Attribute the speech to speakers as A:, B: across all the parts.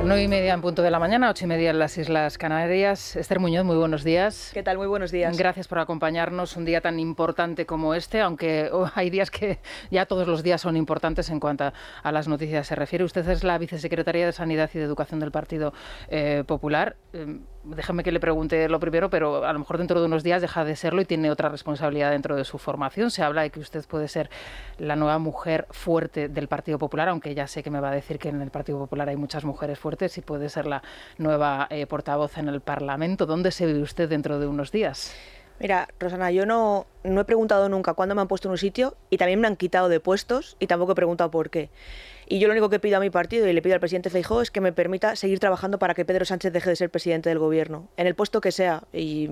A: 9:30 en punto de la mañana, 8:30 en las Islas Canarias. Esther Muñoz, muy buenos días.
B: ¿Qué tal? Muy buenos días.
A: Gracias por acompañarnos un día tan importante como este, aunque hay días que ya todos los días son importantes en cuanto a las noticias se refiere. Usted es la vicesecretaria de Sanidad y de Educación del Partido Popular. Déjame que le pregunte lo primero, pero a lo mejor dentro de unos días deja de serlo y tiene otra responsabilidad dentro de su formación. Se habla de que usted puede ser la nueva mujer fuerte del Partido Popular, aunque ya sé que me va a decir que en el Partido Popular hay muchas mujeres fuertes, y puede ser la nueva portavoz en el Parlamento. ¿Dónde se ve usted dentro de unos días?
B: Mira, Rosana, yo no he preguntado nunca cuándo me han puesto en un sitio, y también me han quitado de puestos, y tampoco he preguntado por qué. Y yo lo único que pido a mi partido y le pido al presidente Feijóo es que me permita seguir trabajando para que Pedro Sánchez deje de ser presidente del gobierno, en el puesto que sea, y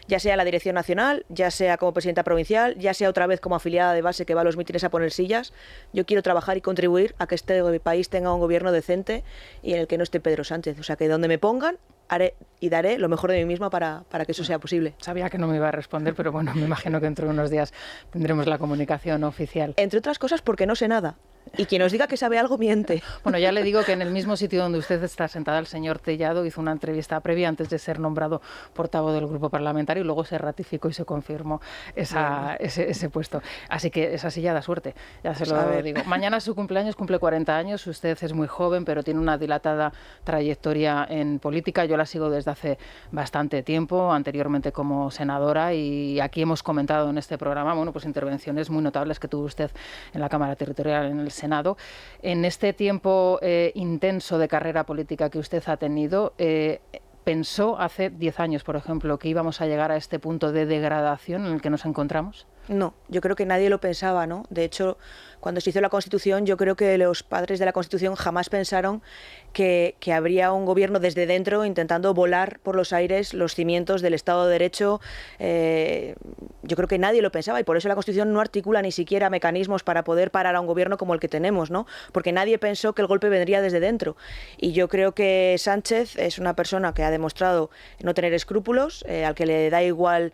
B: ya sea la dirección nacional, ya sea como presidenta provincial, ya sea otra vez como afiliada de base que va a los mítines a poner sillas. Yo quiero trabajar y contribuir a que este país tenga un gobierno decente y en el que no esté Pedro Sánchez. O sea, que donde me pongan, haré y daré lo mejor de mí misma para que eso sea posible.
A: Sabía que no me iba a responder, pero bueno, me imagino que dentro de unos días tendremos la comunicación oficial.
B: Entre otras cosas porque no sé nada. Y quien os diga que sabe algo miente.
A: Bueno, ya le digo que en el mismo sitio donde usted está sentada, el señor Tellado hizo una entrevista previa antes de ser nombrado portavoz del grupo parlamentario, y luego se ratificó y se confirmó ese puesto. Así que esa silla da suerte, ya se lo digo. Mañana es su cumpleaños, cumple 40 años, usted es muy joven, pero tiene una dilatada trayectoria en política. Yo la sigo desde hace bastante tiempo, anteriormente como senadora, y aquí hemos comentado en este programa, bueno, pues intervenciones muy notables que tuvo usted en la Cámara Territorial, en el Senado. En este tiempo intenso de carrera política que usted ha tenido, ¿pensó hace 10 años, por ejemplo, que íbamos a llegar a este punto de degradación en el que nos encontramos?
B: No, yo creo que nadie lo pensaba, ¿no? De hecho, cuando se hizo la Constitución, yo creo que los padres de la Constitución jamás pensaron que habría un gobierno desde dentro intentando volar por los aires los cimientos del Estado de Derecho. Yo creo que nadie lo pensaba, y por eso la Constitución no articula ni siquiera mecanismos para poder parar a un gobierno como el que tenemos, ¿no? Porque nadie pensó que el golpe vendría desde dentro. Y yo creo que Sánchez es una persona que ha demostrado no tener escrúpulos, al que le da igual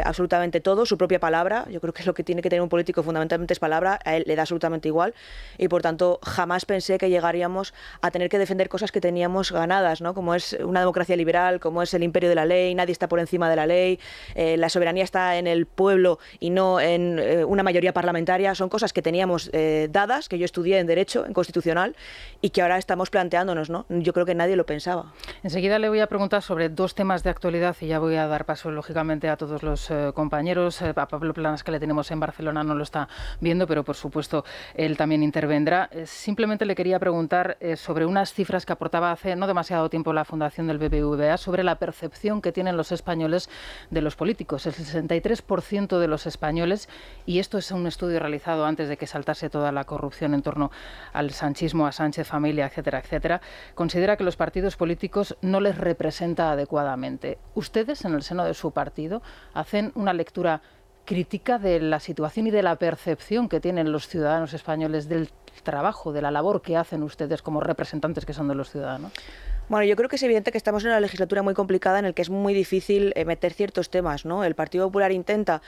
B: absolutamente todo, su propia palabra. Yo creo que es lo que tiene que tener un político, fundamentalmente es palabra. A él le da absolutamente igual, y por tanto jamás pensé que llegaríamos a tener que defender cosas que teníamos ganadas, ¿no? Como es una democracia liberal, como es el imperio de la ley, nadie está por encima de la ley, la soberanía está en el pueblo y no en una mayoría parlamentaria. Son cosas que teníamos dadas, que yo estudié en Derecho, en Constitucional, y que ahora estamos planteándonos, ¿no? Yo creo que nadie lo pensaba.
A: Enseguida le voy a preguntar sobre dos temas de actualidad, y ya voy a dar paso, lógicamente, a todos los compañeros. A Pablo Planas, que le tenemos en Barcelona, no lo está viendo, pero por supuesto él también intervendrá. Simplemente le quería preguntar sobre unas cifras que aportaba hace no demasiado tiempo la Fundación del BBVA sobre la percepción que tienen los españoles de los políticos. El 63% de los españoles, y esto es un estudio realizado antes de que saltase toda la corrupción en torno al sanchismo, a Sánchez familia, etcétera, etcétera, considera que los partidos políticos no les representa adecuadamente. ¿Ustedes, en el seno de su partido, hacen una lectura crítica de la situación y de la percepción que tienen los ciudadanos españoles del trabajo, de la labor que hacen ustedes como representantes que son de los ciudadanos?
B: Bueno, yo creo que es evidente que estamos en una legislatura muy complicada en la que es muy difícil meter ciertos temas, ¿no? El Partido Popular intenta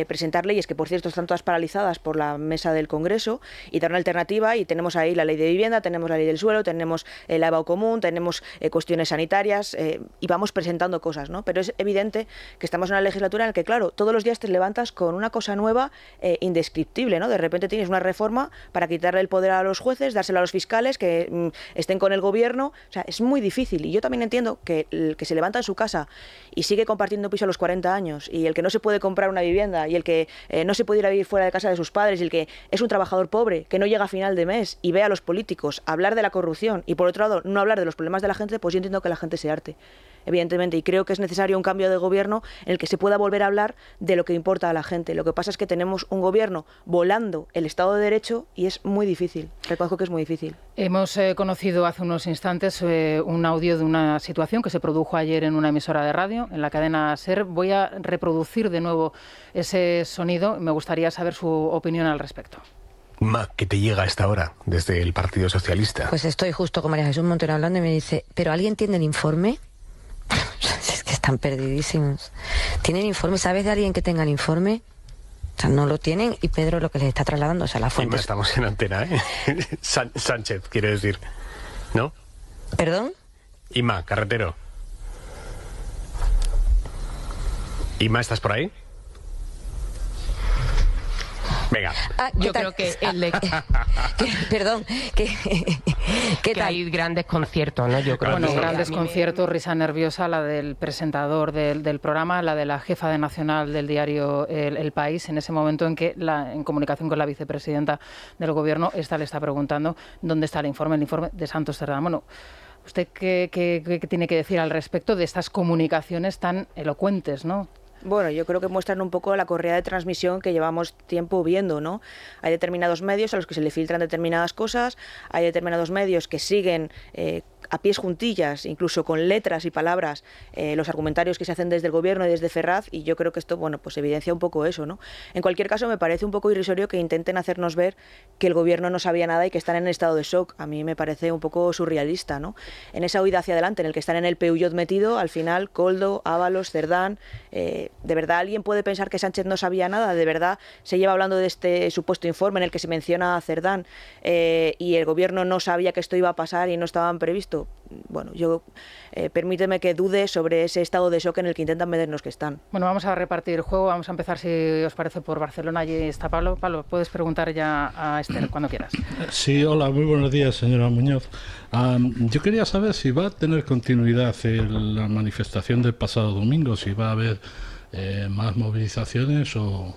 B: presentar leyes que, por cierto, están todas paralizadas por la mesa del Congreso, y dar una alternativa, y tenemos ahí la ley de vivienda, tenemos la ley del suelo, tenemos la EBAU común, tenemos cuestiones sanitarias, y vamos presentando cosas, ¿no? Pero es evidente que estamos en una legislatura en la que, claro, todos los días te levantas con una cosa nueva, indescriptible, ¿no? De repente tienes una reforma para quitarle el poder a los jueces, dárselo a los fiscales, que estén con el gobierno. O sea, es muy difícil. Y yo también entiendo que el que se levanta en su casa y sigue compartiendo piso a los 40 años, y el que no se puede comprar una vivienda, y el que no se puede ir a vivir fuera de casa de sus padres, y el que es un trabajador pobre, que no llega a final de mes y ve a los políticos hablar de la corrupción y, por otro lado, no hablar de los problemas de la gente, pues yo entiendo que la gente se harte, evidentemente, y creo que es necesario un cambio de gobierno en el que se pueda volver a hablar de lo que importa a la gente. Lo que pasa es que tenemos un gobierno volando el Estado de Derecho, y es muy difícil, reconozco que es muy difícil.
A: Hemos conocido hace unos instantes un audio de una situación que se produjo ayer en una emisora de radio, en la cadena SER. Voy a reproducir de nuevo ese sonido. Me gustaría saber su opinión al respecto.
C: ¿Qué te llega a esta hora desde el Partido Socialista?
D: Pues estoy justo con María Jesús Montero hablando, y me dice, ¿pero alguien tiene el informe? Es que están perdidísimos. ¿Tienen informe? ¿Sabes de alguien que tenga el informe? O sea, no lo tienen, y Pedro lo que les está trasladando, o sea, la fuente.
C: Estamos en antena, ¿eh? Sánchez, quiere decir, ¿no?
D: ¿Perdón?
C: Inma, carretero. Inma, ¿estás por ahí? Venga.
E: Yo creo que
D: perdón, ¿qué tal?
E: hay gran desconcierto, ¿no? Yo creo
A: Bueno,
E: que
A: gran
E: a mí
A: desconcierto, risa nerviosa, la del presentador del programa, la de la jefa de nacional del diario El País, en ese momento en que, en comunicación con la vicepresidenta del Gobierno, esta le está preguntando dónde está el informe de Santos Cerdán. Bueno, ¿usted qué tiene que decir al respecto de estas comunicaciones tan elocuentes, no?
B: Bueno, yo creo que muestran un poco la correa de transmisión que llevamos tiempo viendo, ¿no? Hay determinados medios a los que se le filtran determinadas cosas, hay determinados medios que siguen a pies juntillas, incluso con letras y palabras, los argumentarios que se hacen desde el Gobierno y desde Ferraz, y yo creo que esto, bueno, pues evidencia un poco eso, ¿no? En cualquier caso, me parece un poco irrisorio que intenten hacernos ver que el Gobierno no sabía nada y que están en estado de shock. A mí me parece un poco surrealista, ¿no? En esa huida hacia adelante, en el que están en el Peugeot metido, al final, Koldo, Ábalos, Cerdán... ¿De verdad alguien puede pensar que Sánchez no sabía nada? ¿De verdad se lleva hablando de este supuesto informe en el que se menciona a Cerdán y el Gobierno no sabía que esto iba a pasar y no estaban previsto? Bueno, yo permíteme que dude sobre ese estado de shock en el que intentan meternos que están.
A: Bueno, vamos a repartir el juego. Vamos a empezar, si os parece, por Barcelona. Allí está Pablo. Pablo, puedes preguntar ya a Esther cuando quieras.
F: Sí, hola, muy buenos días, señora Muñoz. Yo quería saber si va a tener continuidad la manifestación del pasado domingo, si va a haber más movilizaciones o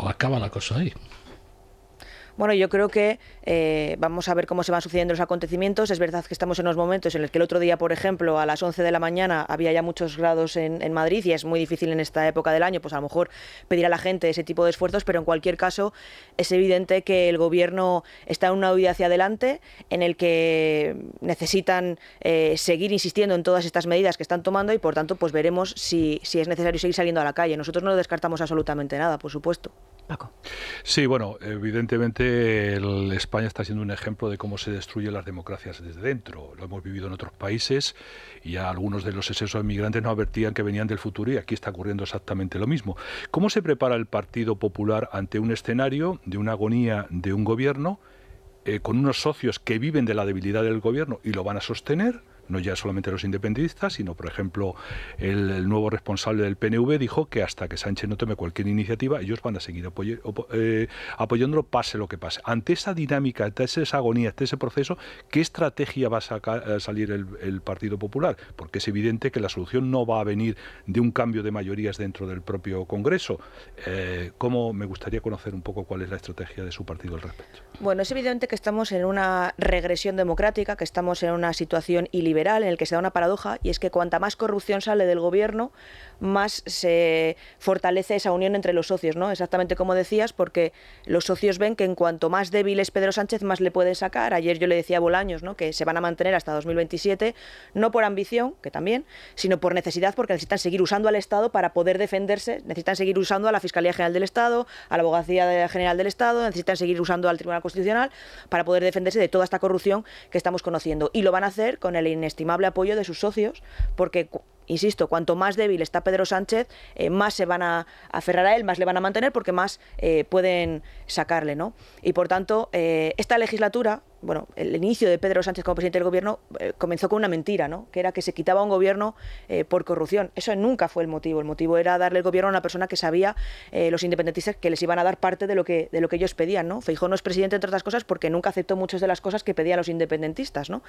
F: acaba la cosa ahí.
B: Bueno, yo creo que vamos a ver cómo se van sucediendo los acontecimientos. Es verdad que estamos en unos momentos en los que el otro día, por ejemplo, a las 11 de la mañana había ya muchos grados en Madrid y es muy difícil en esta época del año, pues a lo mejor pedir a la gente ese tipo de esfuerzos, pero en cualquier caso es evidente que el Gobierno está en una huida hacia adelante en el que necesitan seguir insistiendo en todas estas medidas que están tomando y, por tanto, pues veremos si es necesario seguir saliendo a la calle. Nosotros no descartamos absolutamente nada, por supuesto.
A: Paco.
G: Sí, bueno, evidentemente España está siendo un ejemplo de cómo se destruyen las democracias desde dentro. Lo hemos vivido en otros países y ya algunos de los excesos inmigrantes nos advertían que venían del futuro y aquí está ocurriendo exactamente lo mismo. ¿Cómo se prepara el Partido Popular ante un escenario de una agonía de un gobierno con unos socios que viven de la debilidad del gobierno y lo van a sostener? No ya solamente los independentistas, sino, por ejemplo, el nuevo responsable del PNV dijo que hasta que Sánchez no tome cualquier iniciativa, ellos van a seguir apoyándolo, pase lo que pase. Ante esa dinámica, ante esa agonía, ante ese proceso, ¿qué estrategia va a salir el Partido Popular? Porque es evidente que la solución no va a venir de un cambio de mayorías dentro del propio Congreso. Me gustaría conocer un poco cuál es la estrategia de su partido al respecto.
B: Bueno, es evidente que estamos en una regresión democrática, que estamos en una situación iliberal en el que se da una paradoja, y es que cuanta más corrupción sale del Gobierno, más se fortalece esa unión entre los socios, ¿no? Exactamente como decías, porque los socios ven que en cuanto más débil es Pedro Sánchez, más le pueden sacar. Ayer yo le decía a Bolaños, ¿no?, que se van a mantener hasta 2027, no por ambición, que también, sino por necesidad, porque necesitan seguir usando al Estado para poder defenderse, necesitan seguir usando a la Fiscalía General del Estado, a la Abogacía General del Estado, necesitan seguir usando al Tribunal Constitucional para poder defenderse de toda esta corrupción que estamos conociendo. Y lo van a hacer con el inestimable apoyo de sus socios, porque, insisto, cuanto más débil está Pedro Sánchez, más se van a aferrar a él, más le van a mantener, porque más pueden sacarle, ¿no? Y por tanto, esta legislatura, bueno, el inicio de Pedro Sánchez como presidente del Gobierno comenzó con una mentira, ¿no?, que era que se quitaba un gobierno por corrupción. Eso nunca fue el motivo. El motivo era darle el gobierno a una persona que sabía, los independentistas, que les iban a dar parte de lo que ellos pedían, ¿no? Feijóo no es presidente, entre otras cosas, porque nunca aceptó muchas de las cosas que pedían los independentistas, ¿no?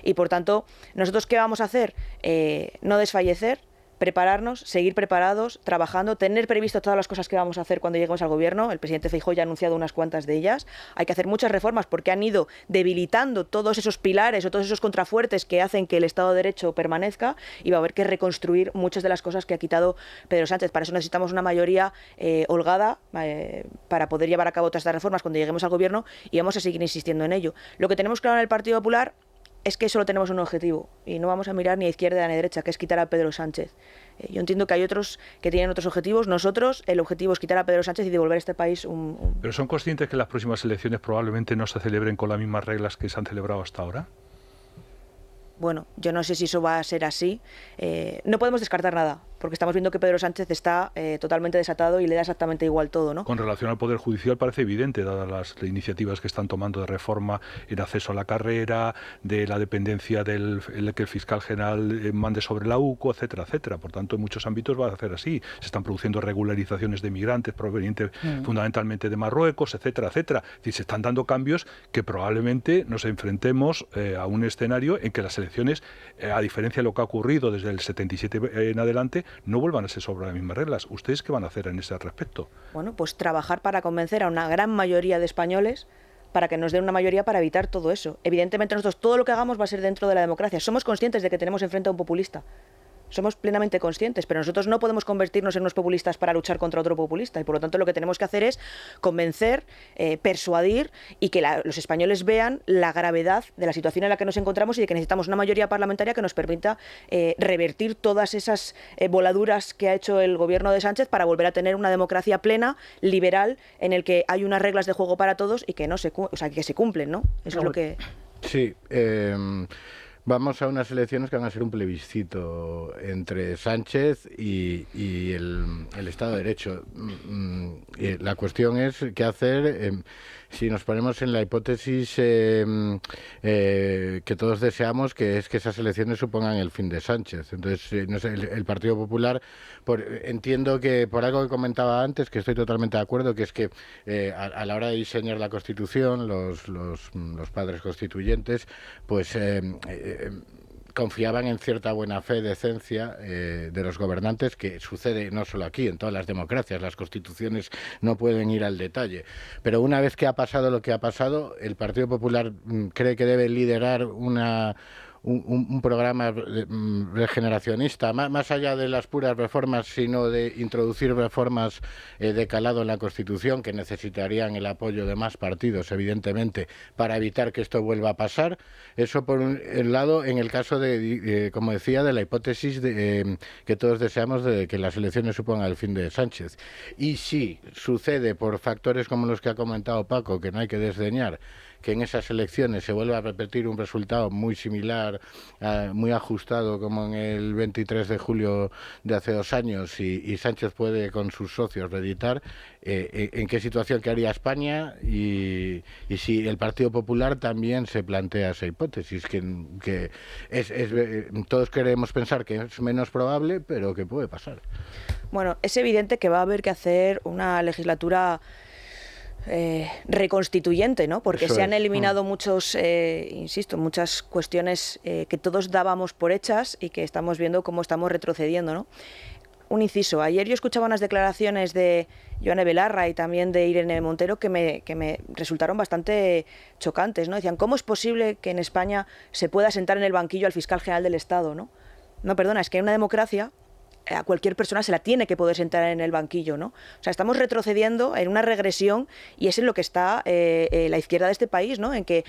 B: Y por tanto, ¿nosotros qué vamos a hacer? No desfallecer, prepararnos, seguir preparados, trabajando, tener previsto todas las cosas que vamos a hacer cuando lleguemos al Gobierno. El presidente Feijóo ya ha anunciado unas cuantas de ellas. Hay que hacer muchas reformas porque han ido debilitando todos esos pilares o todos esos contrafuertes que hacen que el Estado de Derecho permanezca, y va a haber que reconstruir muchas de las cosas que ha quitado Pedro Sánchez. Para eso necesitamos una mayoría holgada para poder llevar a cabo todas estas reformas cuando lleguemos al Gobierno, y vamos a seguir insistiendo en ello. Lo que tenemos claro en el Partido Popular es que solo tenemos un objetivo y no vamos a mirar ni a izquierda ni a derecha, que es quitar a Pedro Sánchez. Yo entiendo que hay otros que tienen otros objetivos. Nosotros, el objetivo es quitar a Pedro Sánchez y devolver a este país
G: ¿Pero son conscientes que las próximas elecciones probablemente no se celebren con las mismas reglas que se han celebrado hasta ahora?
B: Bueno, yo no sé si eso va a ser así. No podemos descartar nada, porque estamos viendo que Pedro Sánchez está totalmente desatado y le da exactamente igual todo, ¿no?
G: Con relación al Poder Judicial parece evidente, dadas las iniciativas que están tomando de reforma en acceso a la carrera, de la dependencia que el fiscal general mande sobre la UCO, etcétera, etcétera. Por tanto, en muchos ámbitos va a hacer así. Se están produciendo regularizaciones de migrantes provenientes fundamentalmente de Marruecos, etcétera, etcétera. Es decir, se están dando cambios que probablemente nos enfrentemos a un escenario en que las elecciones, a diferencia de lo que ha ocurrido desde el 77 en adelante, no vuelvan a ser sobre las mismas reglas. ¿Ustedes qué van a hacer en ese respecto?
B: Bueno, pues trabajar para convencer a una gran mayoría de españoles para que nos den una mayoría para evitar todo eso. Evidentemente nosotros todo lo que hagamos va a ser dentro de la democracia. Somos conscientes de que tenemos enfrente a un populista. Somos plenamente conscientes, pero nosotros no podemos convertirnos en unos populistas para luchar contra otro populista y por lo tanto lo que tenemos que hacer es convencer, persuadir y que los españoles vean la gravedad de la situación en la que nos encontramos y de que necesitamos una mayoría parlamentaria que nos permita revertir todas esas voladuras que ha hecho el gobierno de Sánchez para volver a tener una democracia plena, liberal, en el que hay unas reglas de juego para todos y que que se cumplen, ¿no? Eso es lo que...
H: Sí, vamos a unas elecciones que van a ser un plebiscito entre Sánchez y el Estado de Derecho. Y la cuestión es qué hacer si nos ponemos en la hipótesis que todos deseamos, que es que esas elecciones supongan el fin de Sánchez. Entonces, no sé, el Partido Popular, entiendo que por algo que comentaba antes, que estoy totalmente de acuerdo, que es que a la hora de diseñar la Constitución, los padres constituyentes, pues confiaban en cierta buena fe, decencia de los gobernantes, que sucede no solo aquí, en todas las democracias. Las constituciones no pueden ir al detalle. Pero una vez que ha pasado lo que ha pasado, el Partido Popular cree que debe liderar un programa regeneracionista, más allá de las puras reformas, sino de introducir reformas de calado en la Constitución, que necesitarían el apoyo de más partidos, evidentemente, para evitar que esto vuelva a pasar. Eso por un lado, en el caso de, como decía, de la hipótesis que todos deseamos de que las elecciones supongan el fin de Sánchez. Y si sucede por factores como los que ha comentado Paco, que no hay que desdeñar, que en esas elecciones se vuelva a repetir un resultado muy similar, muy ajustado como en el 23 de julio de hace 2 años y Sánchez puede con sus socios reeditar, ¿en qué situación quedaría España? Y si el Partido Popular también se plantea esa hipótesis, que todos queremos pensar que es menos probable, pero que puede pasar.
B: Bueno, es evidente que va a haber que hacer una legislatura reconstituyente, ¿no? Porque se han eliminado muchas cuestiones que todos dábamos por hechas y que estamos viendo cómo estamos retrocediendo, ¿no? Un inciso. Ayer yo escuchaba unas declaraciones de Yone Belarra y también de Irene Montero que me resultaron bastante chocantes, ¿no? Decían, ¿cómo es posible que en España se pueda sentar en el banquillo al fiscal general del Estado, ¿no? No, perdona, es que en una democracia a cualquier persona se la tiene que poder sentar en el banquillo, ¿no? O sea, estamos retrocediendo en una regresión y es en lo que está la izquierda de este país, ¿no? En que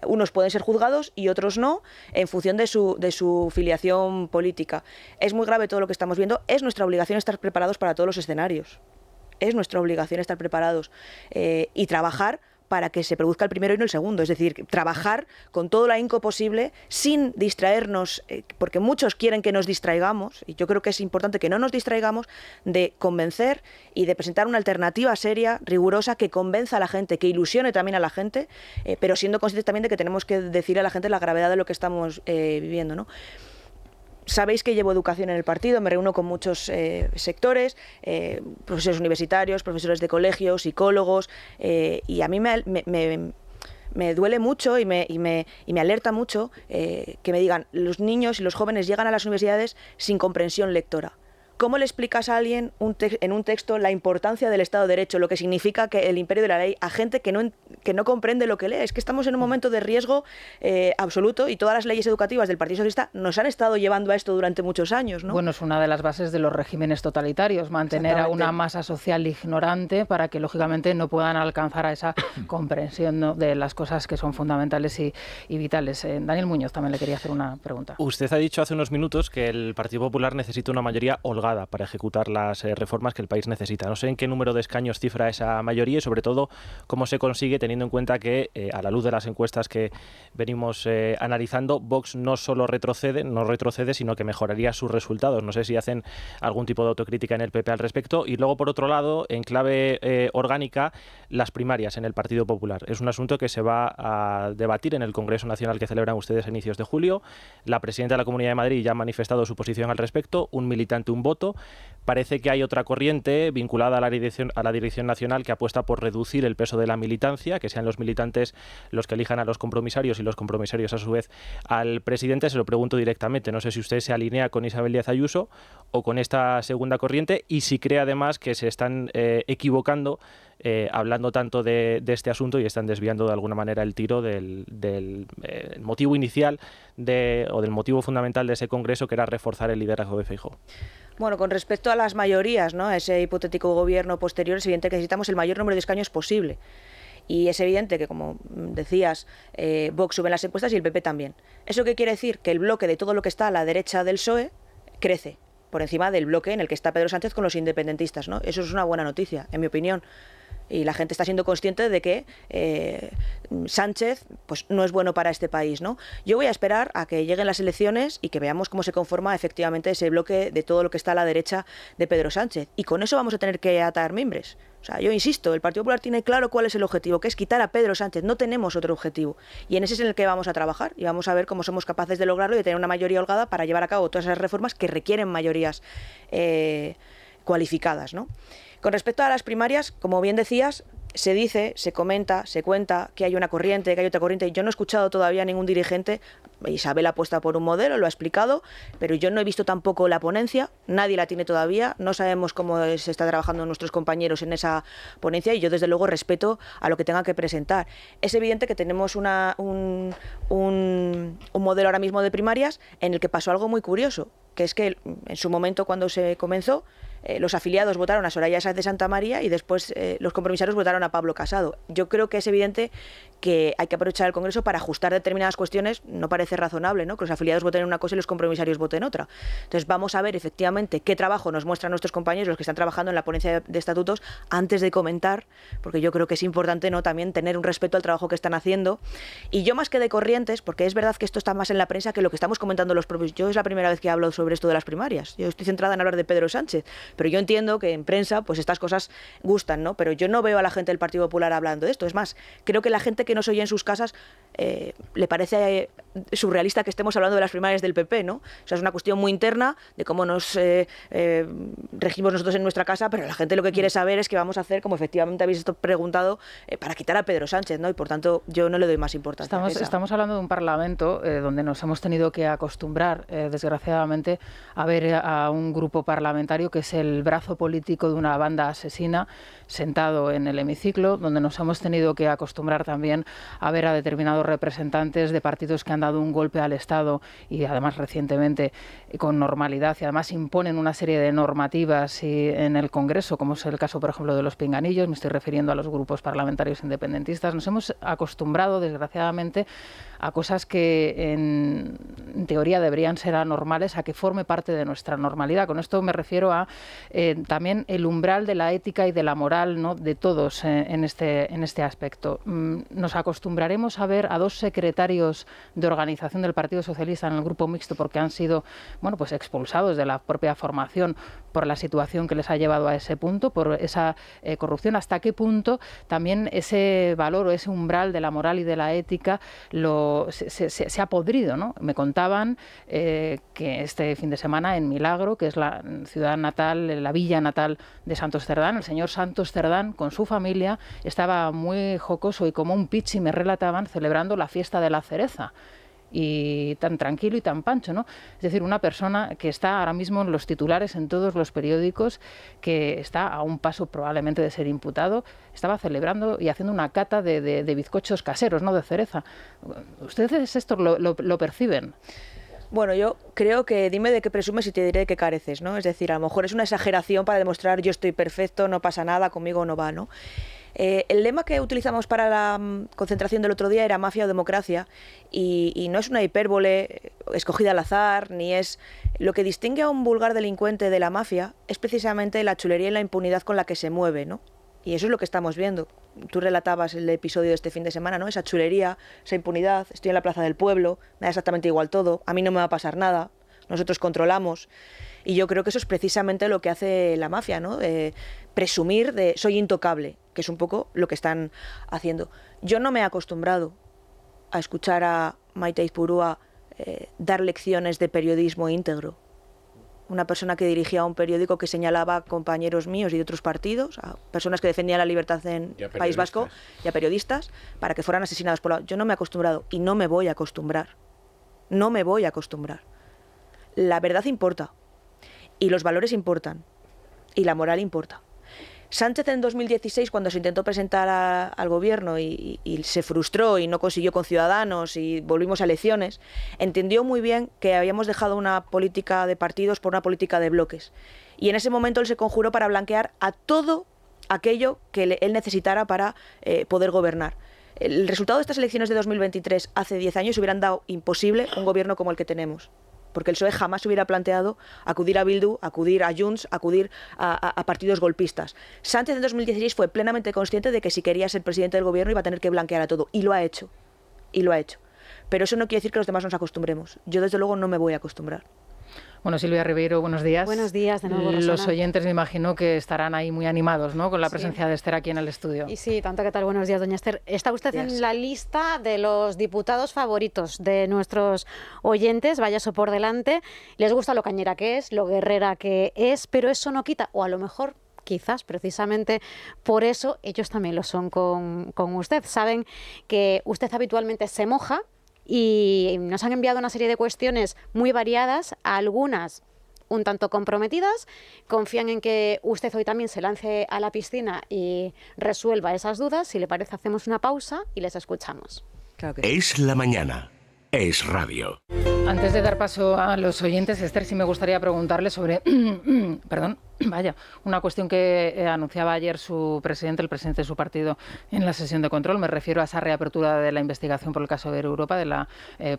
B: unos pueden ser juzgados y otros no, en función de su filiación política. Es muy grave todo lo que estamos viendo. Es nuestra obligación estar preparados para todos los escenarios. Es nuestra obligación estar preparados y trabajar para que se produzca el primero y no el segundo. Es decir, trabajar con todo el ahínco posible sin distraernos, porque muchos quieren que nos distraigamos, y yo creo que es importante que no nos distraigamos, de convencer y de presentar una alternativa seria, rigurosa, que convenza a la gente, que ilusione también a la gente, pero siendo conscientes también de que tenemos que decir a la gente la gravedad de lo que estamos viviendo, ¿no? Sabéis que llevo educación en el partido, me reúno con muchos sectores, profesores universitarios, profesores de colegios, psicólogos, y a mí me duele mucho y me alerta mucho que me digan, los niños y los jóvenes llegan a las universidades sin comprensión lectora. ¿Cómo le explicas a alguien en un texto la importancia del Estado de Derecho, lo que significa que el imperio de la ley, a gente que no comprende lo que lee? Es que estamos en un momento de riesgo absoluto y todas las leyes educativas del Partido Socialista nos han estado llevando a esto durante muchos años, ¿no?
A: Bueno, es una de las bases de los regímenes totalitarios, mantener a una masa social ignorante para que, lógicamente, no puedan alcanzar a esa comprensión, ¿no?, de las cosas que son fundamentales y vitales. Daniel Muñoz también le quería hacer una pregunta.
I: Usted ha dicho hace unos minutos que el Partido Popular necesita una mayoría holgada holgada para ejecutar las reformas que el país necesita. No sé en qué número de escaños cifra esa mayoría y sobre todo cómo se consigue, teniendo en cuenta que a la luz de las encuestas que venimos analizando, Vox no solo no retrocede, sino que mejoraría sus resultados. No sé si hacen algún tipo de autocrítica en el PP al respecto. Y luego, por otro lado, en clave orgánica, las primarias en el Partido Popular. Es un asunto que se va a debatir en el Congreso Nacional que celebran ustedes a inicios de julio. La presidenta de la Comunidad de Madrid ya ha manifestado su posición al respecto, un militante, un voto. Parece que hay otra corriente vinculada a la dirección nacional que apuesta por reducir el peso de la militancia, que sean los militantes los que elijan a los compromisarios y los compromisarios a su vez al presidente. Se lo pregunto directamente, no sé si usted se alinea con Isabel Díaz Ayuso o con esta segunda corriente y si cree además que se están equivocando hablando tanto de este asunto y están desviando de alguna manera el tiro del motivo inicial o del motivo fundamental de ese congreso, que era reforzar el liderazgo de Feijóo.
B: Bueno, con respecto a las mayorías, ¿no?, a ese hipotético gobierno posterior, es evidente que necesitamos el mayor número de escaños posible. Y es evidente que, como decías, Vox sube en las encuestas y el PP también. ¿Eso qué quiere decir? Que el bloque de todo lo que está a la derecha del PSOE crece por encima del bloque en el que está Pedro Sánchez con los independentistas, ¿no? Eso es una buena noticia, en mi opinión. Y la gente está siendo consciente de que Sánchez pues no es bueno para este país, ¿no? Yo voy a esperar a que lleguen las elecciones y que veamos cómo se conforma efectivamente ese bloque de todo lo que está a la derecha de Pedro Sánchez. Y con eso vamos a tener que atar mimbres. O sea, yo insisto, el Partido Popular tiene claro cuál es el objetivo, que es quitar a Pedro Sánchez. No tenemos otro objetivo. Y en ese es en el que vamos a trabajar. Y vamos a ver cómo somos capaces de lograrlo y de tener una mayoría holgada para llevar a cabo todas esas reformas que requieren mayorías cualificadas, ¿no? Con respecto a las primarias, como bien decías, se dice, se comenta, se cuenta que hay una corriente, que hay otra corriente. Yo no he escuchado todavía a ningún dirigente. Isabel apuesta por un modelo, lo ha explicado, pero yo no he visto tampoco la ponencia, nadie la tiene todavía, no sabemos cómo se está trabajando nuestros compañeros en esa ponencia y yo desde luego respeto a lo que tengan que presentar. Es evidente que tenemos un modelo ahora mismo de primarias en el que pasó algo muy curioso, que es que en su momento cuando se comenzó, los afiliados votaron a Soraya Sáenz de Santamaría y después los compromisarios votaron a Pablo Casado. Yo creo que es evidente que hay que aprovechar el Congreso para ajustar determinadas cuestiones. No parece razonable, ¿no?, que los afiliados voten una cosa y los compromisarios voten otra. Entonces vamos a ver efectivamente qué trabajo nos muestran nuestros compañeros, los que están trabajando en la ponencia de estatutos, antes de comentar, porque yo creo que es importante, ¿no?, también tener un respeto al trabajo que están haciendo. Y yo, más que de corrientes, porque es verdad que esto está más en la prensa que lo que estamos comentando los propios. Yo es la primera vez que hablo sobre esto de las primarias. Yo estoy centrada en hablar de Pedro Sánchez, pero yo entiendo que en prensa pues estas cosas gustan, ¿no? Pero yo no veo a la gente del Partido Popular hablando de esto. Es más, creo que la gente que nos oye en sus casas le parece surrealista que estemos hablando de las primarias del PP, ¿no? O sea, es una cuestión muy interna de cómo nos regimos nosotros en nuestra casa, pero la gente lo que quiere saber es qué vamos a hacer, como efectivamente habéis preguntado, para quitar a Pedro Sánchez, ¿no? Y por tanto yo no le doy más importancia.
A: Estamos hablando de un Parlamento donde nos hemos tenido que acostumbrar, desgraciadamente, a ver a un grupo parlamentario que es el brazo político de una banda asesina sentado en el hemiciclo, donde nos hemos tenido que acostumbrar también a ver a determinados representantes de partidos que han dado un golpe al Estado y además recientemente con normalidad y además imponen una serie de normativas en el Congreso, como es el caso, por ejemplo, de los pinganillos. Me estoy refiriendo a los grupos parlamentarios independentistas. Nos hemos acostumbrado, desgraciadamente, a cosas que en teoría deberían ser anormales, a que forme parte de nuestra normalidad. Con esto me refiero a también el umbral de la ética y de la moral, ¿no?, de todos en este aspecto. Nos acostumbraremos a ver a dos secretarios de organización del Partido Socialista en el grupo mixto porque han sido, bueno, pues expulsados de la propia formación por la situación que les ha llevado a ese punto, por esa corrupción. ¿Hasta qué punto también ese valor o ese umbral de la moral y de la ética se ha podrido, ¿no? Me contaban que este fin de semana en Milagro, que es la ciudad natal, la villa natal de Santos Cerdán, el señor Santos Cerdán con su familia estaba muy jocoso y como un pichi, me relataban, celebrando la fiesta de la cereza. Y tan tranquilo y tan pancho, ¿no? Es decir, una persona que está ahora mismo en los titulares en todos los periódicos, que está a un paso probablemente de ser imputado, estaba celebrando y haciendo una cata de bizcochos caseros, ¿no?, de cereza. ¿Ustedes esto lo perciben?
B: Bueno, yo creo que dime de qué presumes y te diré de qué careces, ¿no? Es decir, a lo mejor es una exageración para demostrar yo estoy perfecto, no pasa nada, conmigo no va, ¿no? El lema que utilizamos para la concentración del otro día era mafia o democracia, y no es una hipérbole escogida al azar, ni es... Lo que distingue a un vulgar delincuente de la mafia es precisamente la chulería y la impunidad con la que se mueve, ¿no? Y eso es lo que estamos viendo. Tú relatabas el episodio de este fin de semana, ¿no? Esa chulería, esa impunidad, estoy en la plaza del pueblo, me da exactamente igual todo, a mí no me va a pasar nada, nosotros controlamos. Y yo creo que eso es precisamente lo que hace la mafia, ¿no? Presumir de soy intocable, que es un poco lo que están haciendo. Yo no me he acostumbrado a escuchar a Maite Ipurúa dar lecciones de periodismo íntegro. Una persona que dirigía un periódico que señalaba a compañeros míos y de otros partidos, a personas que defendían la libertad en País Vasco y a periodistas, para que fueran asesinados por la... Yo no me he acostumbrado y no me voy a acostumbrar. No me voy a acostumbrar. La verdad importa y los valores importan y la moral importa. Sánchez en 2016, cuando se intentó presentar al gobierno y se frustró y no consiguió con Ciudadanos y volvimos a elecciones, entendió muy bien que habíamos dejado una política de partidos por una política de bloques. Y en ese momento él se conjuró para blanquear a todo aquello que él necesitara para poder gobernar. El resultado de estas elecciones de 2023 hace 10 años hubieran dado imposible un gobierno como el que tenemos. Porque el PSOE jamás se hubiera planteado acudir a Bildu, acudir a Junts, acudir a partidos golpistas. Sánchez en 2016 fue plenamente consciente de que si quería ser presidente del gobierno iba a tener que blanquear a todo. Y lo ha hecho. Y lo ha hecho. Pero eso no quiere decir que los demás nos acostumbremos. Yo desde luego no me voy a acostumbrar.
A: Bueno, Silvia Ribeiro, buenos días.
J: Buenos días, de nuevo, Rosana.
A: Los oyentes me imagino que estarán ahí muy animados, ¿no?, con la presencia de Esther aquí en el estudio.
J: Y sí, tanto que tal. Buenos días, doña Esther. Está usted en la lista de los diputados favoritos de nuestros oyentes, vaya eso por delante. Les gusta lo cañera que es, lo guerrera que es, pero eso no quita, o a lo mejor... quizás precisamente por eso ellos también lo son con usted. Saben que usted habitualmente se moja y nos han enviado una serie de cuestiones muy variadas, algunas un tanto comprometidas. Confían en que usted hoy también se lance a la piscina y resuelva esas dudas. Si le parece, hacemos una pausa y les escuchamos.
B: Claro que sí.
K: Es la mañana. Es radio.
A: Antes de dar paso a los oyentes, Esther, sí me gustaría preguntarle sobre una cuestión que anunciaba ayer el presidente de su partido en la sesión de control. Me refiero a esa reapertura de la investigación por el caso de Europa, de la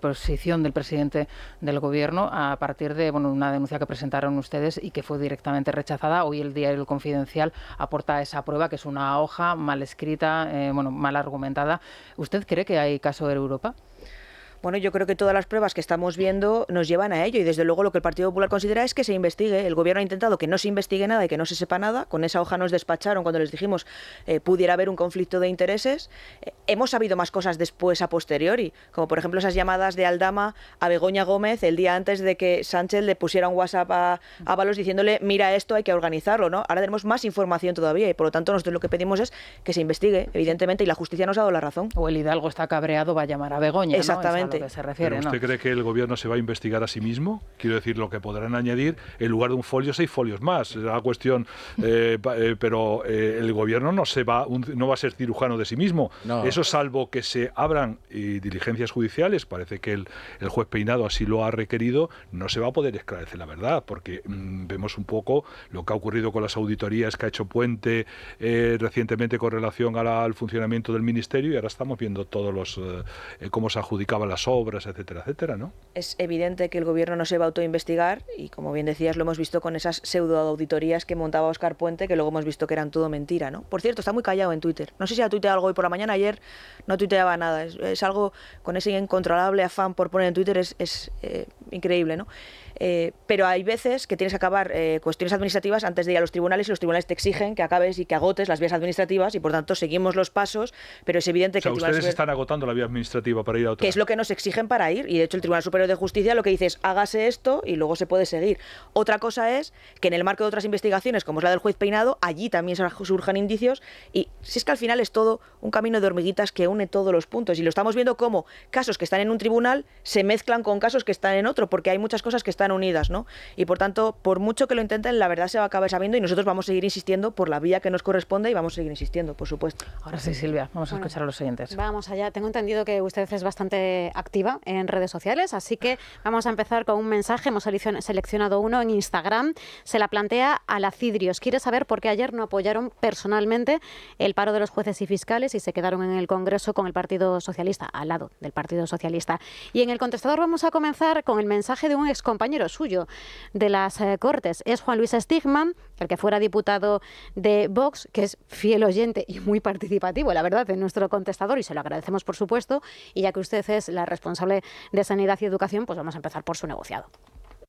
A: posición del presidente del Gobierno a partir de una denuncia que presentaron ustedes y que fue directamente rechazada. Hoy el diario El Confidencial aporta esa prueba, que es una hoja mal escrita, mal argumentada. ¿Usted cree que hay caso de Europa?
B: Bueno, yo creo que todas las pruebas que estamos viendo nos llevan a ello y desde luego lo que el Partido Popular considera es que se investigue. El Gobierno ha intentado que no se investigue nada y que no se sepa nada. Con esa hoja nos despacharon cuando les dijimos pudiera haber un conflicto de intereses. Hemos sabido más cosas después a posteriori, como por ejemplo esas llamadas de Aldama a Begoña Gómez el día antes de que Sánchez le pusiera un WhatsApp a Ábalos diciéndole mira esto, hay que organizarlo, ¿no? Ahora tenemos más información todavía y por lo tanto nosotros lo que pedimos es que se investigue, evidentemente, y la justicia nos ha dado la razón.
A: O el Hidalgo está cabreado, va a llamar a Begoña,
B: exactamente.
A: ¿no? Es a lo que se refiere.
G: ¿Pero usted cree que el gobierno se va a investigar a sí mismo? Quiero decir, lo que podrán añadir, en lugar de un folio, 6 folios más. Es la cuestión, pero el gobierno no va a ser cirujano de sí mismo. No. Eso, salvo que se abran diligencias judiciales, parece que el juez Peinado así lo ha requerido, no se va a poder esclarecer la verdad, porque vemos un poco lo que ha ocurrido con las auditorías que ha hecho Puente recientemente con relación al funcionamiento del Ministerio, y ahora estamos viendo todos cómo se adjudicaban las obras, etcétera, etcétera, ¿no?
B: Es evidente que el gobierno no se va a autoinvestigar y, como bien decías, lo hemos visto con esas pseudoauditorías que montaba Óscar Puente, que luego hemos visto que eran todo mentira, ¿no? Por cierto, está muy callado en Twitter. No sé si ha tuiteado algo hoy por la mañana, ayer no tuiteaba nada. Es algo con ese incontrolable afán por poner en Twitter, es increíble, ¿no? Pero hay veces que tienes que acabar cuestiones administrativas antes de ir a los tribunales y los tribunales te exigen que acabes y que agotes las vías administrativas y por tanto seguimos los pasos, pero es evidente que...
G: ustedes están agotando la vía administrativa para ir a otra.
B: Que es lo que nos exigen para ir y de hecho el Tribunal Superior de Justicia lo que dice es hágase esto y luego se puede seguir. Otra cosa es que en el marco de otras investigaciones como es la del juez Peinado, allí también surjan indicios y si es que al final es todo un camino de hormiguitas que une todos los puntos y lo estamos viendo como casos que están en un tribunal se mezclan con casos que están en otro porque hay muchas cosas que están están unidas, ¿no? Y por tanto, por mucho que lo intenten, la verdad se va a acabar sabiendo y nosotros vamos a seguir insistiendo por la vía que nos corresponde y vamos a seguir insistiendo, por supuesto.
A: Ahora sí, Silvia, vamos a escuchar a los oyentes.
J: Vamos allá. Tengo entendido que usted es bastante activa en redes sociales, así que vamos a empezar con un mensaje. Hemos seleccionado uno en Instagram. Se la plantea a la Cidrios. Quiere saber por qué ayer no apoyaron personalmente el paro de los jueces y fiscales y se quedaron en el Congreso con el Partido Socialista, al lado del Partido Socialista. Y en el contestador vamos a comenzar con el mensaje de un excompañero suyo de las Cortes. Es Juan Luis Stigman, el que fuera diputado de Vox, que es fiel oyente y muy participativo, la verdad, en nuestro contestador, y se lo agradecemos, por supuesto. Y ya que usted es la responsable de Sanidad y Educación, pues vamos a empezar por su negociado.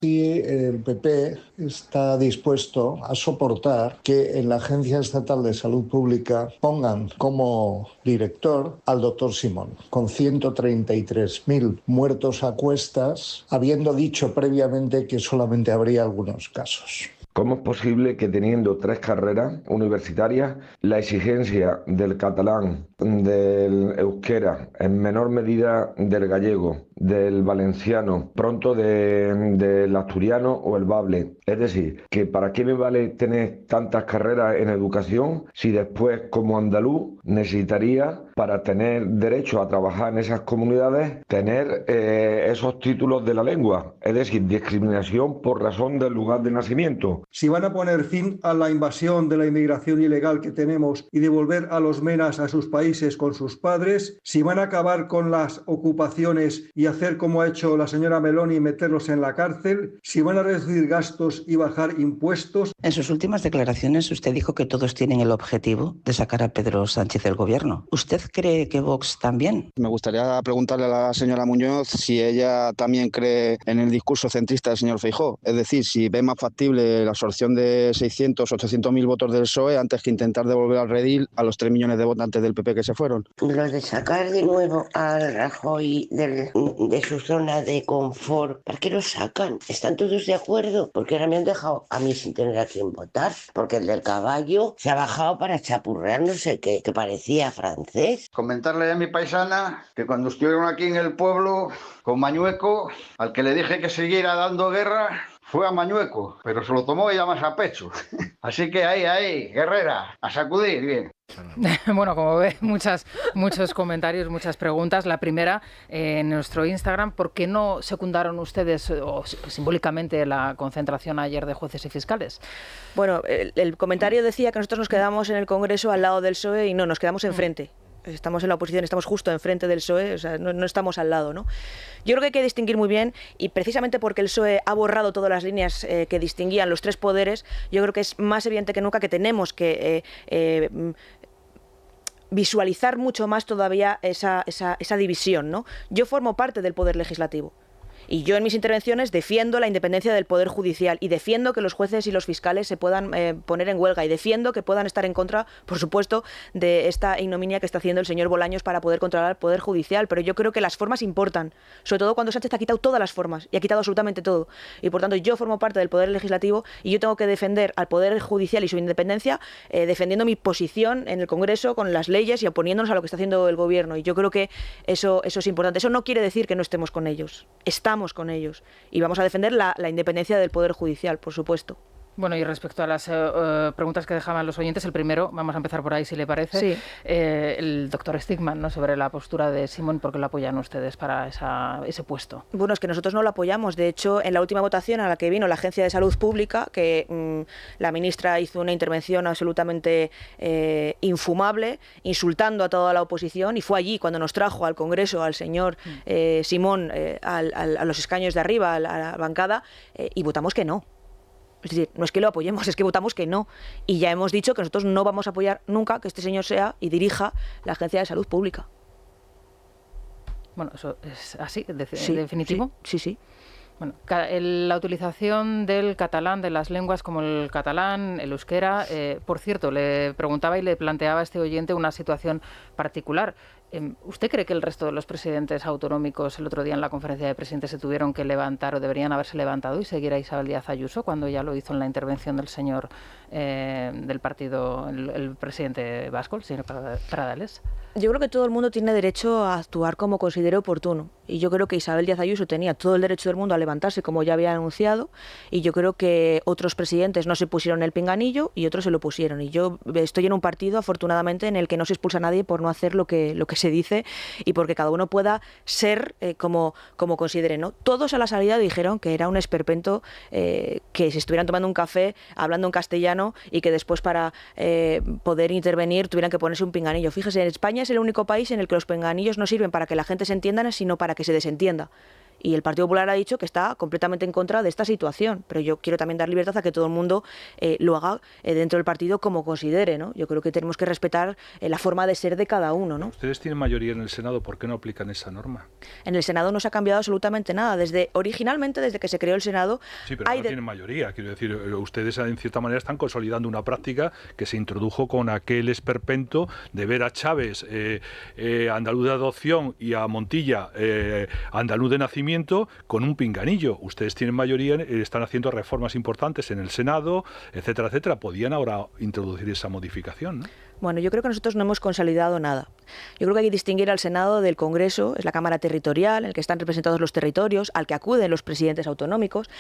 L: Y el PP está dispuesto a soportar que en la Agencia Estatal de Salud Pública pongan como director al doctor Simón, con 133.000 muertos a cuestas, habiendo dicho previamente que solamente habría algunos casos.
M: ¿Cómo es posible que teniendo 3 carreras universitarias, la exigencia del catalán, del euskera, en menor medida del gallego, del valenciano, pronto del asturiano o el bable? Es decir, que ¿para qué me vale tener tantas carreras en educación si después, como andaluz, necesitaría, para tener derecho a trabajar en esas comunidades, tener esos títulos de la lengua? Es decir, discriminación por razón del lugar de nacimiento.
N: Si van a poner fin a la invasión de la inmigración ilegal que tenemos y devolver a los menas a sus países con sus padres, si van a acabar con las ocupaciones y hacer como ha hecho la señora Meloni y meterlos en la cárcel, si van a reducir gastos y bajar impuestos.
O: En sus últimas declaraciones usted dijo que todos tienen el objetivo de sacar a Pedro Sánchez del gobierno. ¿Usted cree que Vox también?
P: Me gustaría preguntarle a la señora Muñoz si ella también cree en el discurso centrista del señor Feijóo. Es decir, si ve más factible la absorción de 600 o 800.000 votos del PSOE antes que intentar devolver al redil a los 3 millones de votantes del PP que se fueron.
Q: Lo de sacar de nuevo al Rajoy de su zona de confort, ¿para qué lo sacan? ¿Están todos de acuerdo? Porque ahora me han dejado a mí sin tener a quién votar, porque el del caballo se ha bajado para chapurrear no sé qué, que parecía francés.
R: Comentarle a mi paisana que cuando estuvieron aquí en el pueblo con Mañueco, al que le dije que siguiera dando guerra, fue a Mañueco, pero se lo tomó ella más a pecho. Así que ahí, guerrera, a sacudir, bien.
A: Bueno, como ve, muchos comentarios, muchas preguntas. La primera, en nuestro Instagram, ¿por qué no secundaron ustedes o simbólicamente la concentración ayer de jueces y fiscales?
B: Bueno, el comentario decía que nosotros nos quedamos en el Congreso al lado del PSOE y no, nos quedamos enfrente. Estamos en la oposición, estamos justo enfrente del PSOE, o sea, no estamos al lado, ¿no? Yo creo que hay que distinguir muy bien, y precisamente porque el PSOE ha borrado todas las líneas que distinguían los 3 poderes, yo creo que es más evidente que nunca que tenemos que visualizar mucho más todavía esa división, ¿no? Yo formo parte del Poder Legislativo. Y yo en mis intervenciones defiendo la independencia del Poder Judicial y defiendo que los jueces y los fiscales se puedan poner en huelga y defiendo que puedan estar en contra, por supuesto, de esta ignominia que está haciendo el señor Bolaños para poder controlar el Poder Judicial. Pero yo creo que las formas importan, sobre todo cuando Sánchez ha quitado todas las formas y ha quitado absolutamente todo. Y por tanto yo formo parte del Poder Legislativo y yo tengo que defender al Poder Judicial y su independencia defendiendo mi posición en el Congreso con las leyes y oponiéndonos a lo que está haciendo el Gobierno. Y yo creo que eso es importante. Eso no quiere decir que no estemos con ellos. Estamos con ellos y vamos a defender la independencia del Poder Judicial, por supuesto.
A: Bueno, y respecto a las preguntas que dejaban los oyentes, el primero, vamos a empezar por ahí si le parece,
B: sí.
A: El doctor Stigman, ¿no?, sobre la postura de Simón, ¿por qué lo apoyan ustedes para ese puesto?
B: Bueno, es que nosotros no lo apoyamos. De hecho, en la última votación a la que vino la Agencia de Salud Pública, que la ministra hizo una intervención absolutamente infumable, insultando a toda la oposición, y fue allí cuando nos trajo al Congreso al señor Simón a los escaños de arriba, a la bancada, y votamos que no. Es decir, no es que lo apoyemos, es que votamos que no. Y ya hemos dicho que nosotros no vamos a apoyar nunca que este señor sea y dirija la Agencia de Salud Pública.
A: Bueno, ¿eso es así,
B: Sí,
A: definitivo?
B: Sí.
A: Bueno, la utilización del catalán, de las lenguas como el catalán, el euskera, por cierto, le preguntaba y le planteaba a este oyente una situación particular. ¿Usted cree que el resto de los presidentes autonómicos el otro día en la conferencia de presidentes se tuvieron que levantar o deberían haberse levantado y seguir a Isabel Díaz Ayuso cuando ya lo hizo en la intervención del señor del partido, el presidente vasco, el señor Pradales?
B: Yo creo que todo el mundo tiene derecho a actuar como considere oportuno. Y yo creo que Isabel Díaz Ayuso tenía todo el derecho del mundo a levantarse, como ya había anunciado, y yo creo que otros presidentes no se pusieron el pinganillo y otros se lo pusieron. Y yo estoy en un partido, afortunadamente, en el que no se expulsa a nadie por no hacer lo que se dice y porque cada uno pueda ser como considere, ¿no? Todos a la salida dijeron que era un esperpento que se estuvieran tomando un café hablando en castellano y que después para poder intervenir tuvieran que ponerse un pinganillo. Fíjese, en España es el único país en el que los pinganillos no sirven para que la gente se entienda, sino para que se desentienda. Y el Partido Popular ha dicho que está completamente en contra de esta situación, pero yo quiero también dar libertad a que todo el mundo lo haga dentro del partido como considere, ¿no? Yo creo que tenemos que respetar la forma de ser de cada uno, ¿no?
G: Ustedes tienen mayoría en el Senado, ¿por qué no aplican esa norma?
B: En el Senado no se ha cambiado absolutamente nada. Originalmente, desde que se creó el Senado...
G: Sí, pero no tienen mayoría. Quiero decir, ustedes en cierta manera están consolidando una práctica que se introdujo con aquel esperpento de ver a Chávez andaluz de adopción y a Montilla andaluz de nacimiento con un pinganillo. Ustedes tienen mayoría, están haciendo reformas importantes en el Senado, etcétera, etcétera. Podían ahora introducir esa modificación, ¿no?
B: Bueno, yo creo que nosotros no hemos consolidado nada. Yo creo que hay que distinguir al Senado del Congreso, es la Cámara Territorial, en el que están representados los territorios, al que acuden los presidentes autonómicos.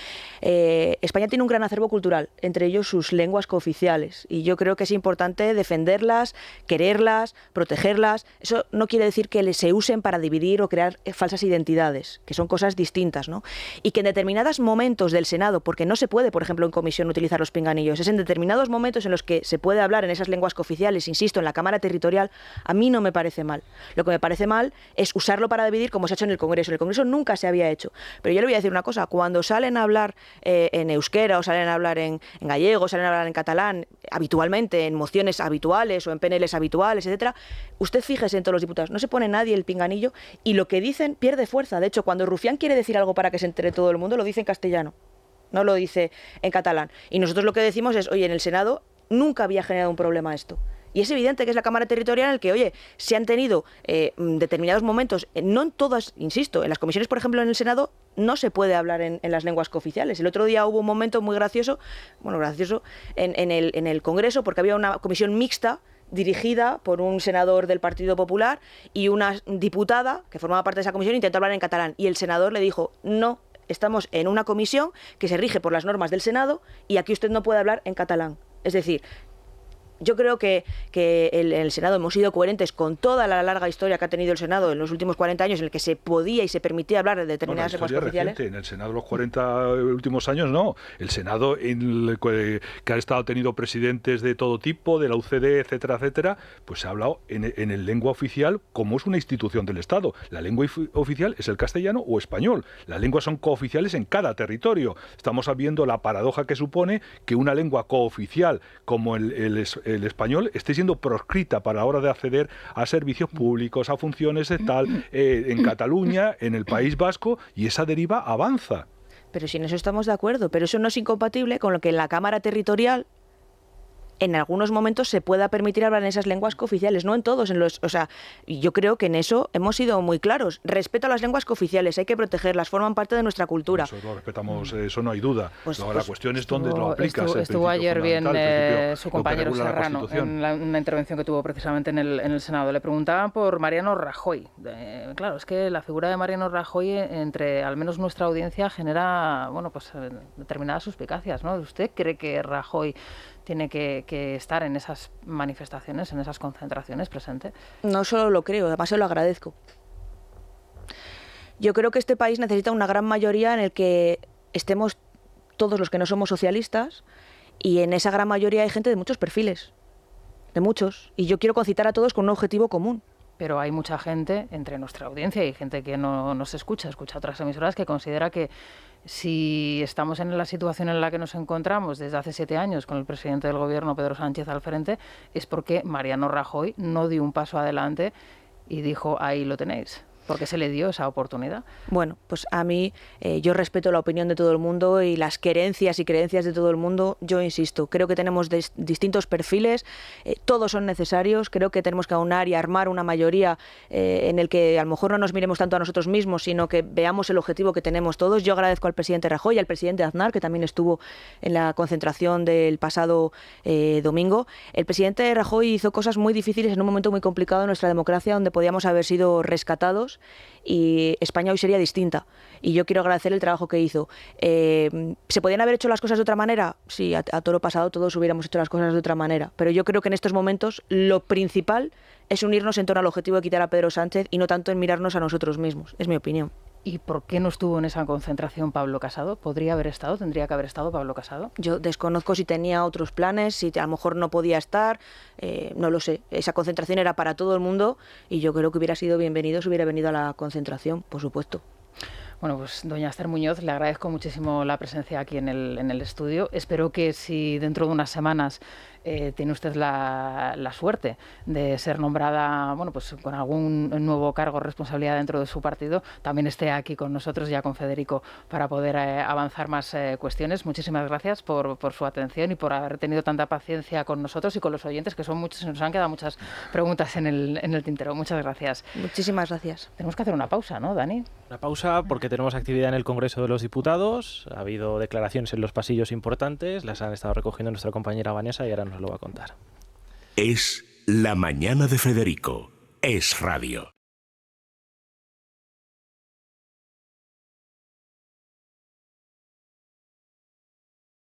B: España tiene un gran acervo cultural, entre ellos sus lenguas cooficiales, y yo creo que es importante defenderlas, quererlas, protegerlas. Eso no quiere decir que se usen para dividir o crear falsas identidades, que son cosas distintas, ¿no? Y que en determinados momentos del Senado, porque no se puede, por ejemplo, en comisión utilizar los pinganillos, es en determinados momentos en los que se puede hablar en esas lenguas cooficiales, insisto, en la Cámara Territorial, a mí no me parece mal. Lo que me parece mal es usarlo para dividir como se ha hecho en el Congreso. En el Congreso nunca se había hecho. Pero yo le voy a decir una cosa, cuando salen a hablar en euskera o salen a hablar en gallego, salen a hablar en catalán, habitualmente, en mociones habituales o en PNLs habituales, etcétera, usted fíjese en todos los diputados, no se pone nadie el pinganillo y lo que dicen pierde fuerza. De hecho, cuando Rufián quiere decir algo para que se entere todo el mundo, lo dice en castellano, no lo dice en catalán. Y nosotros lo que decimos es, oye, en el Senado nunca había generado un problema esto. Y es evidente que es la Cámara Territorial en el que, oye, se han tenido determinados momentos, no en todas, insisto, en las comisiones, por ejemplo, en el Senado, no se puede hablar en las lenguas cooficiales. El otro día hubo un momento muy gracioso, en el Congreso, porque había una comisión mixta dirigida por un senador del Partido Popular y una diputada que formaba parte de esa comisión intentó hablar en catalán. Y el senador le dijo, no, estamos en una comisión que se rige por las normas del Senado y aquí usted no puede hablar en catalán. Es decir, yo creo que en el Senado hemos sido coherentes con toda la larga historia que ha tenido el Senado en los últimos 40 años, en el que se podía y se permitía hablar de determinadas lenguas cooficiales.
G: En el Senado los 40 últimos años no. El Senado que ha estado tenido presidentes de todo tipo, de la UCD, etcétera, etcétera, pues se ha hablado en el lengua oficial como es una institución del Estado. La lengua oficial es el castellano o español. Las lenguas son cooficiales en cada territorio. Estamos viendo la paradoja que supone que una lengua cooficial como el español esté siendo proscrita para la hora de acceder a servicios públicos, a funciones de tal, en Cataluña, en el País Vasco, y esa deriva avanza.
B: Pero si en eso estamos de acuerdo, pero eso no es incompatible con lo que en la Cámara Territorial en algunos momentos se pueda permitir hablar en esas lenguas cooficiales, no en todos. Yo creo que en eso hemos sido muy claros. Respeto a las lenguas cooficiales, hay que protegerlas, forman parte de una cultura.
G: Eso lo respetamos, eso no hay duda. La cuestión es dónde lo aplicas.
A: Estuvo ayer bien su compañero Serrano en una intervención que tuvo precisamente en el Senado. Le preguntaban por Mariano Rajoy. Claro, es que la figura de Mariano Rajoy entre al menos nuestra audiencia genera determinadas suspicacias, ¿no? ¿Usted cree que Rajoy tiene que estar en esas manifestaciones, en esas concentraciones presente?
B: No solo lo creo, además se lo agradezco. Yo creo que este país necesita una gran mayoría en el que estemos todos los que no somos socialistas, y en esa gran mayoría hay gente de muchos perfiles, de muchos, y yo quiero concitar a todos con un objetivo común.
A: Pero hay mucha gente entre nuestra audiencia y gente que no nos escucha otras emisoras, que considera que si estamos en la situación en la que nos encontramos desde hace 7 años con el presidente del Gobierno, Pedro Sánchez, al frente, es porque Mariano Rajoy no dio un paso adelante y dijo, ahí lo tenéis. ¿Por qué se le dio esa oportunidad?
B: Bueno, pues a mí, yo respeto la opinión de todo el mundo y las querencias y creencias de todo el mundo. Yo insisto, creo que tenemos distintos perfiles, todos son necesarios. Creo que tenemos que aunar y armar una mayoría en el que a lo mejor no nos miremos tanto a nosotros mismos, sino que veamos el objetivo que tenemos todos. Yo agradezco al presidente Rajoy y al presidente Aznar, que también estuvo en la concentración del pasado domingo. El presidente Rajoy hizo cosas muy difíciles en un momento muy complicado de nuestra democracia, donde podíamos haber sido rescatados. menos. Y España hoy sería distinta. Y yo quiero agradecer el trabajo que hizo. ¿Se podían haber hecho las cosas de otra manera? Sí, a toro pasado todos hubiéramos hecho las cosas de otra manera. Pero yo creo que en estos momentos lo principal es unirnos en torno al objetivo de quitar a Pedro Sánchez y no tanto en mirarnos a nosotros mismos. Es mi opinión.
A: ¿Y por qué no estuvo en esa concentración Pablo Casado? ¿Podría haber estado? ¿Tendría que haber estado Pablo Casado?
B: Yo desconozco si tenía otros planes, si a lo mejor no podía estar, no lo sé. Esa concentración era para todo el mundo y yo creo que hubiera sido bienvenido si hubiera venido a la concentración, por supuesto.
A: Bueno, pues doña Esther Muñoz, le agradezco muchísimo la presencia aquí en el estudio. Espero que si dentro de unas semanas tiene usted la suerte de ser nombrada, bueno, pues con algún nuevo cargo o responsabilidad dentro de su partido, también esté aquí con nosotros, ya con Federico, para poder avanzar más cuestiones. Muchísimas gracias por su atención y por haber tenido tanta paciencia con nosotros y con los oyentes, que son muchos, nos han quedado muchas preguntas en el tintero. Muchas gracias.
B: Muchísimas gracias.
A: Tenemos que hacer una pausa, ¿no, Dani?
I: Una pausa porque tenemos actividad en el Congreso de los Diputados. Ha habido declaraciones en los pasillos importantes, las han estado recogiendo nuestra compañera Vanessa y ahora nos lo va a contar.
K: Es La Mañana de Federico. Es Radio.